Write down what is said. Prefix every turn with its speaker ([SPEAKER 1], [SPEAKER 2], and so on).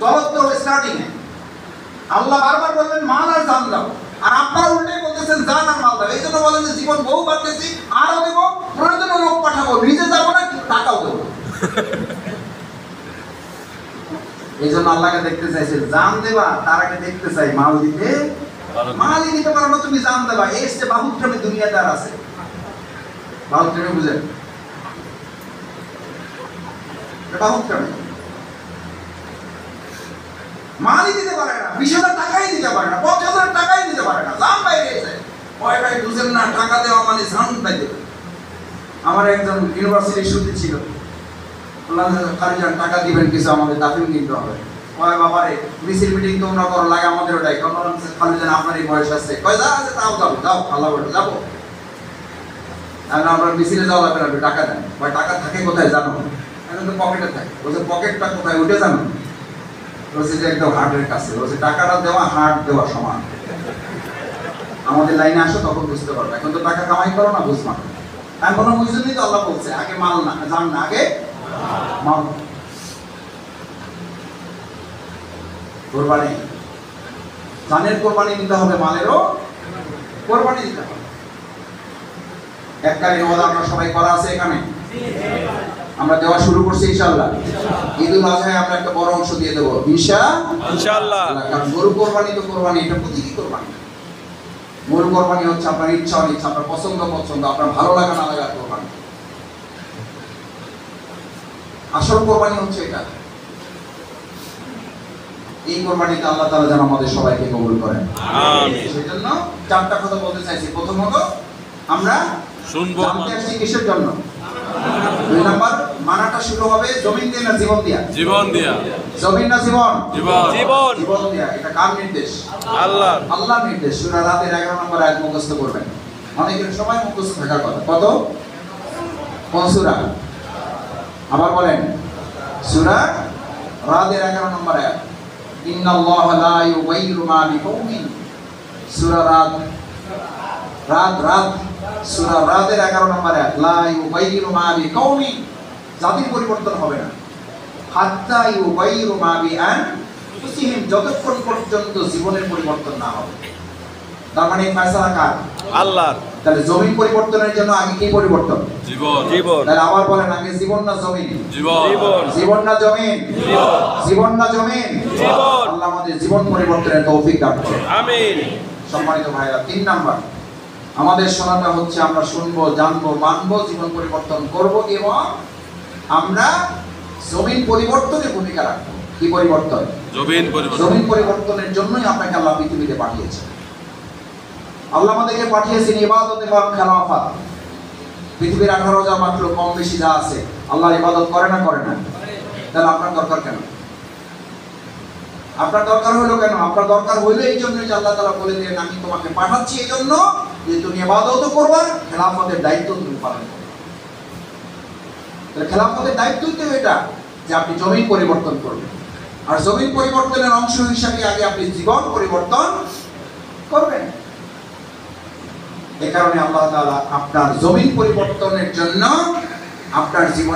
[SPEAKER 1] গলত তো স্টার্টিং এ আল্লাহ বারবার বললেন মাল আর জান দাও, আর আপনারা উল্টে বলতেছেন জান আর মাল দাও। এই জন্য বলেন যে জীবন বহু বাড়তেছি, আরও দেবো, প্রয়োজনে লোক পাঠাবো, নিজে যাবো না, টাকাও দেবো। এই জন্য আল্লাহকে দেখতে চাইছে, জান দেবা, তার আগে দেখতে চাই মাল দিতে। মালই দিতে পারো না, তুমি জান দেবা। এই যে বাহুত্রমে দুনিয়াতে আর আছে, বাহুত্রমে বুঝেন, বাহুত্রমে মালই দিতে পারে না, 20,000 টাকাই দিতে পারে না, 50,000 টাকাই দিতে পারে না, জান বাইরে এসে ভয় ভাই বুঝেন না, টাকা দেওয়া মানে জান পাইতে। আমার একজন ইউনিভার্সিটির সুদী ছিল, বললাম খালিজান টাকা দিবেন কিছু, আমাদের দাফিন কিনতে হবে। কয় বাবারে মিছিল মিটিং তোমরা করো, লাগে আমাদের ওটাই। খালিজান আপনারই বয়স আছে, কয় যা আছে তাও যাবো, যাও আল্লাহ বলে যাবো। আপনার মিছিলে যাওয়া লাগবে না, টাকা দেন। ভাই টাকা থাকে কোথায় জানো? এখন তো পকেটে থাকে। বলছে পকেটটা কোথায়, উঠে জানো? বলছে যে একদম হার্টের কাছে। বলছে টাকাটা দেওয়া হার্ট দেওয়া সমান। আমাদের লাইনে আসো তখন বুঝতে পারবে, এখন তো টাকা কামাই করো না, বুঝবা না। আমি কোনো বুঝলি তো আল্লাহ বলছে আগে মাল না, জান না, আগে মাল। কোরবানি, জানের কোরবানি দিতে হবে, মালেরও কোরবানি দিতে হবে। এককালীন ওয়াদা আমরা সবাই করা আছে এখানে, আমরা দেওয়া শুরু করছি ইনশাআল্লাহ। ঈদুল আজহায় আমরা একটা বড় অংশ দিয়ে দেবো ইনশাআল্লাহ। কারণ গরু কোরবানি তো কোরবানি, এটা প্রতীকী কোরবানি। মূল কোরবানি হচ্ছে আপনার ইচ্ছা অনিচ্ছা, আপনার পছন্দ আপনার ভালো লাগা না লাগা কোরবানি। আসল কোরবানি হচ্ছে এটা। এই কোরবানিতে আল্লাহ তাআলা যেন আমাদের সবাইকে কবুল করেন, আমিন। সেজন্য চারটা কথা বলতে চাইছি। প্রথমত আমরা শুনবো, জানতে আসছি কিসের জন্য? 2 নাম্বার, মানাটা শুরু হবে জমিন দিয়ে না জীবন দিয়া? জীবন দিয়া। জমিন না জীবন? জীবন। জীবন, জীবন দিয়া। এটা কার নির্দেশ? আল্লাহর। আল্লাহর নির্দেশ। সূরা রাতের 11 নম্বর আয়াত মুখস্থ করবেন। অনেকের সময় মুখস্থ থাকার কথা। কত? কোন সূরা? আবার বলেন। সূরা রাতের 11 নম্বর আয়াত। ইন্নাল্লাহা লা ইউগাইয়িরু মা বিকাওমিন। সূরা রাত, সূরা রাতের 11 নম্বর আয়াত। লা ইউগাইয়িরু মা বিকাওমিন, জাতির পরিবর্তন হবে না। হাত্তা ইউগাইয়িরু মা বিআনফুসিহিম, যতক্ষণ পর্যন্ত জীবনের পরিবর্তন না হবে। তার মানে ফয়সালা কার? আল্লাহর। তাহলে জমিন পরিবর্তনের জন্য আগে কি পরিবর্তন? জীবন। জীবন। তাহলে আবার বলেন, আগে জীবন না জমিন? জীবন। জীবন। জীবন না জমিন? জীবন। জীবন না জমিন? জীবন। আল্লাহ আমাদের জীবন পরিবর্তনের তৌফিক দান করুন, আমিন। সম্মানিত ভাইরা, 3 নাম্বার আমাদের শোনাটা হচ্ছে আমরা শুনবো, জানবো, মানবো, জীবন পরিবর্তন করব এবং আমরা জমিন পরিবর্তনে ভূমিকা রাখবো। কি পরিবর্তন? জমিন পরিবর্তনের জন্যই আপনাকে আল্লাহ পৃথিবীতে পাঠিয়েছে। আল্লাহ আমাদেরকে পাঠিয়েছেন ইবাদত এবং খেলাফত। পৃথিবীর 18,000 মাত্র কম বেশি যা আছে, আল্লাহর ইবাদত করে না? করে না। তাহলে আপনার দরকার কেন? আপনার দরকার হলো কেন? আপনার দরকার হইলো এই জন্য যে আল্লাহ তাআলা বলে দিলেন আমি তোমাকে পাঠাচ্ছি এই জন্য যে তুমি ইবাদত করবা, খেলাফতের দায়িত্ব তুমি পালন করবে। তাহলে খেলাফতের দায়িত্বই তো এটা যে আপনি জমিন পরিবর্তন করবেন, আর জমিন পরিবর্তনের অংশ হিসাবে আগে আপনি জীবন পরিবর্তন করবেন। এই কারণে আল্লাহ তাআলা আপনার জমিন পরিবর্তনের জন্য আপনার জীবন